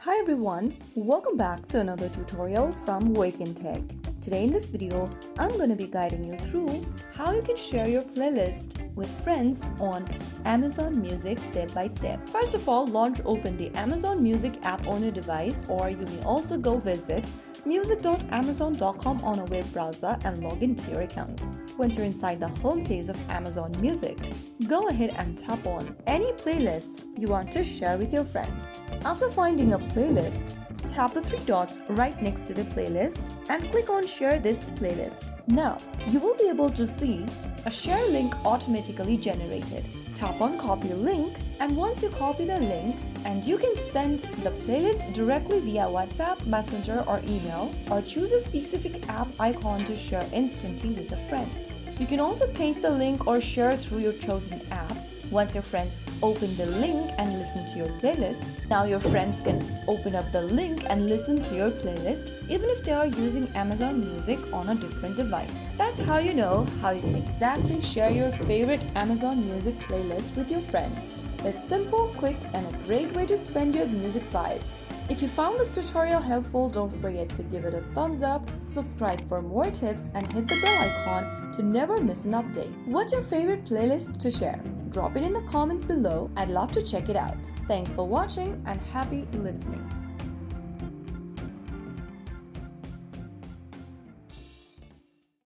Hi everyone, welcome back to another tutorial from Wake&Tech. Today in this video, I'm going to be guiding you through how you can share your playlist with friends on Amazon Music step by step. First of all, launch open the Amazon Music app on your device, or you may also go visit music.amazon.com on a web browser and log into your account. Once you're inside the home page of Amazon Music, go ahead and tap on any playlist you want to share with your friends. After finding a playlist, tap the three dots right next to the playlist and click on Share this playlist. Now, you will be able to see a share link automatically generated. Tap on Copy Link, and once you copy the link, and you can send the playlist directly via WhatsApp, Messenger or email, or choose a specific app icon to share instantly with a friend. You can also paste the link or share through your chosen app. Once your friends open the link and listen to your playlist, now your friends can open up the link and listen to your playlist even if they are using Amazon Music on a different device. That's how you know how you can exactly share your favorite Amazon Music playlist with your friends. It's simple, quick, and a great way to spend your music vibes. If you found this tutorial helpful, don't forget to give it a thumbs up, subscribe for more tips, and hit the bell icon to never miss an update. What's your favorite playlist to share? Drop it in the comments below. I'd love to check it out. Thanks for watching and happy listening.